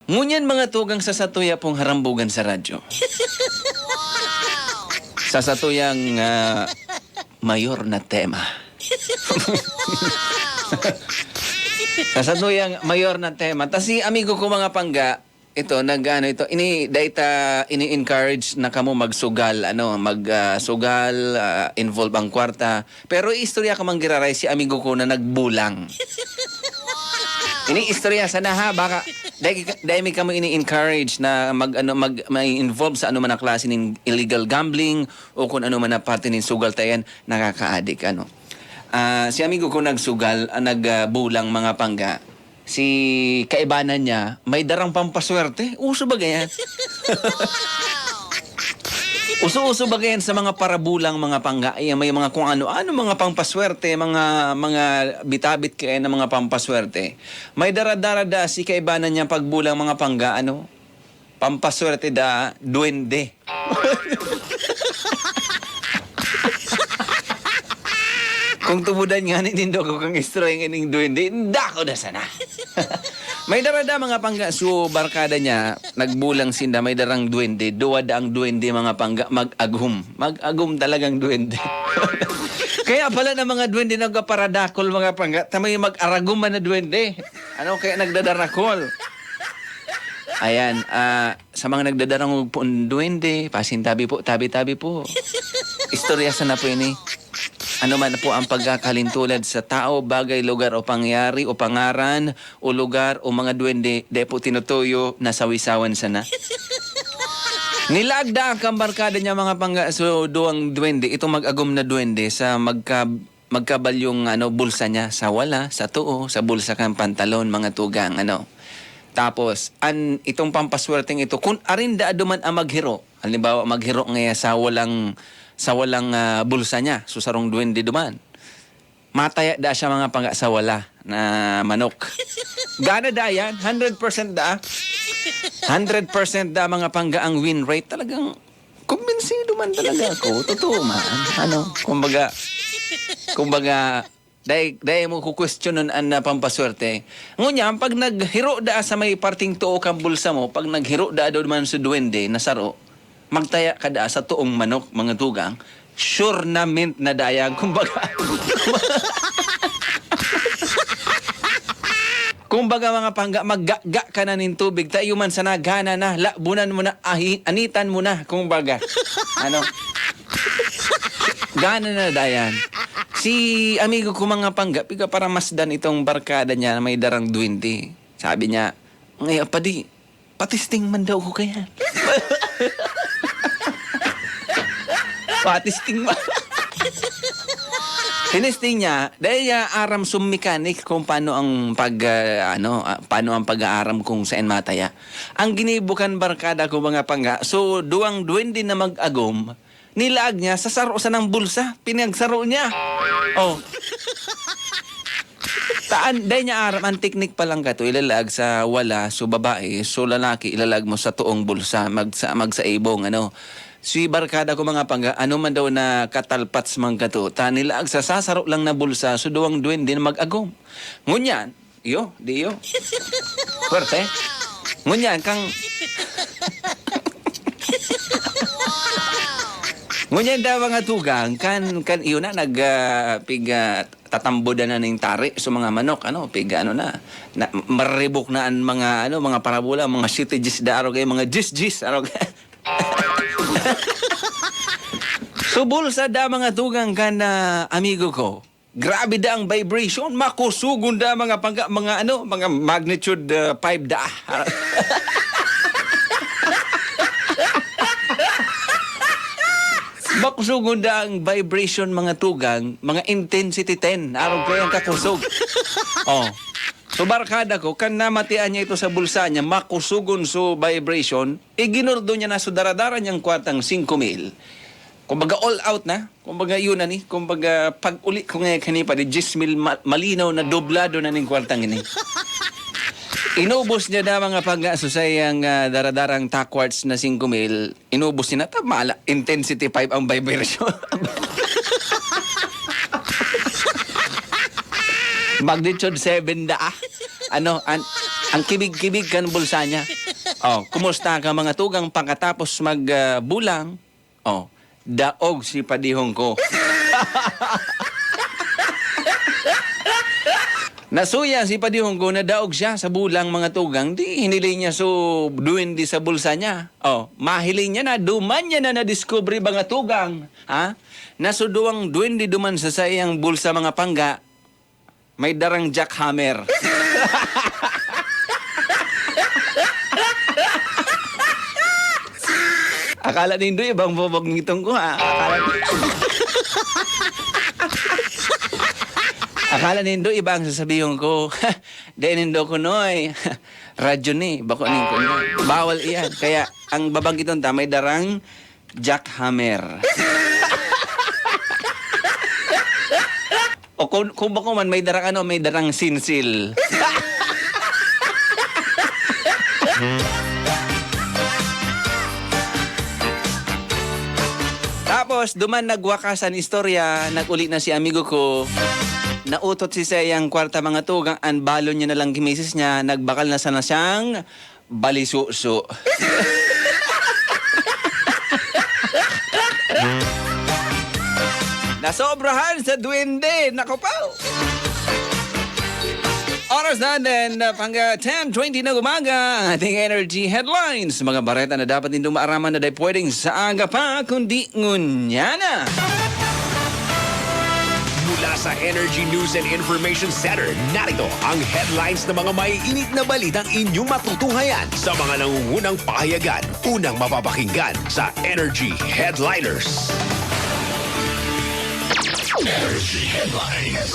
Ngunyan mga tugang sa satuya pong harambugan sa radyo. Sa satuyang mayor na tema. Sa satuyang mayor na tema. Tas si amigo ko mga pangga, ito ini-encourage na kamo magsugal sugal involve ang kwarta, pero istorya ka man giraray si amigo ko na nagbulang. Ini istorya sana ha, baka dahil mi kamo ini-encourage na may-involve sa man na klase ng illegal gambling o kung ano man na parte ng sugal tayan nakaka-addict si amigo ko nagsugal nagbulang mga pangga. Si kaibanan niya, may darang pampaswerte. Uso ba ganyan? Uso-uso ba ganyan sa mga parabulang mga pangga? Ay, may mga kung ano-ano mga pampaswerte, mga bitabit kaya na mga pampaswerte. May dara-dara si kaibanan niya pagbulang mga pangga, pampaswerte duwende. Kung tumudan nga ninindo ko kang istroy ng ining duwende, dako na sana. May darada mga pangga, so barkada niya, nagbulang sinda, may darang duwende, duwada ang duwende mga pangga, mag-agum. Mag-agum talagang duwende. Kaya pala na mga duwende nagpaparadakol mga pangga, tamay mag-aragum man na duwende. Kaya nagdadarakol. Ayan, sa mga nagdadarang po duwende, pasintabi po, tabi-tabi po. Istorya sana po ini. Ano man po ang pagkakalintulad sa tao, bagay, lugar o pangyari o pangaran o lugar o mga duwende, de po tinutuyo na sawisawan sana. Nilagda ang kambarkada niya mga duwang duwende, itong mag-agom na duwende sa magkabalyong bulsa niya sa wala, sa tuo, sa bulsa kang pantalon, mga tugang, Tapos, itong pampaswerteng ito, kung arinda duman ang maghiro, halimbawa maghiro ngaya sa walang bulsa niya, susarong duwende duman. Mataya da siya mga pangga sa wala na manok. Gana da yan, 100% da. 100% da mga pangga ang win rate. Talagang kumbinsido man talaga ako. Totoo man. Kumbaga, dahil mo kukwestiyonan ang pampaswerte. Ngunyan, pag naghiro da sa may parting tuo kang bulsa mo, pag naghiro da doon man sa duwende, nasaro, magtaya ka da sa tuong manok, mga tugang, sure na mint na dayag. Kumbaga mga pangga, maggaga ka na ng tubig, tayo man sa nagana na, labunan mo na, anitan mo na, kumbaga. Gana na dayan. Si amigo ko mga pangga, piga para masdan itong barkada niya na may darang duwende. Sabi niya, ngayon patisting man daw ko kaya. Patisting man. Tinisting niya, dahil aram mechanic kung paano ang paano ang pag-aaram kung saan mataya. Ang ginibukan barkada ko mga pangga, so duwang duwende na mag-agom, nilaag niya sa saro sa ng bulsa, pinagsaro niya. Dahil niya aram, ang teknik pa lang ka to, ilalag sa wala, so babae, so lalaki, ilalag mo sa tuong bulsa, magsaibong, Si barkada ko mga pangga, man daw na katalpats man kato, nilaag sa sasaro lang na bulsa, so duwang duwende na mag-agom. Ngunyan, di yo. Pwerte. Ngunyan, ngunyan daw mga tugang, kan iyo na tatambodan na ng tari so mga manok maribok na ang mga parabola, mga shitages da mga jis so bulsa da mga tugang kan amigo ko, grabe da ang vibration, makusugon da mga mga magnitude 5 da. Makusugon da ang vibration mga tugang, mga intensity 10. Araw ko yung kakusog. So barkada ko, kan namatian niya ito sa bulsa niya, makusugon so vibration, iginordo niya na so daradara niyang kwartang 5,000. Kumbaga all out na. Kumbaga yun na ni. Kumbaga pag uli ko ngayon kanipa, di 10,000 malinaw na doblado na ning kwartang ini. Inubos niya na mga pag-asusayang daradarang tackwards na 5,000. Inubos niya na. Mala, intensity 5 ang vibration. Magnitude 7 da. Ang kibig-kibig kan bulsa niya. Oh, kumusta ka mga tugang pagkatapos magbulang? Oh, daog si padihong ko. Nasuya si padihong ko na daog siya sa bulang mga tugang. Di hinili niya so duwindi sa bulsa niya. Oh, mahiling niya na, duman niya na na-discovery mga tugang. Ha? Nasuduang duwindi duman sa sayang bulsa mga pangga. May darang jackhammer. Akala nindo ibang bobog nitong ko ha. Akala nindo ibang sasabihin ko. Dahil nindo ko noy. Radyo ni. Bako ning ko noy. Bawal iyan. Kaya ang babanggiton ta may darang jackhammer. O kung bako man may darang ano, may darang sinsil. Tapos, duman nagwakasan istorya, nag-uli na si amigo ko, nautot si sayang kwarta mga tugang, ang balon niya na lang gimisis niya, nagbakal na sana siyang balisuso. Nasobrahan sa duwende, nako pa. Oras natin pangga 10:20 na umaga ang ating energy headlines. Mga bareta na dapat nindong maaraman na dahil pwedeng sa aga pa kundi ngunyana. Mula sa Energy News and Information Center, narito ang headlines ng mga maiinit na balitang inyong matutunghayan sa mga nangungunang pahayagan. Unang mapapakinggan sa Energy Headliners. Energy Headlines.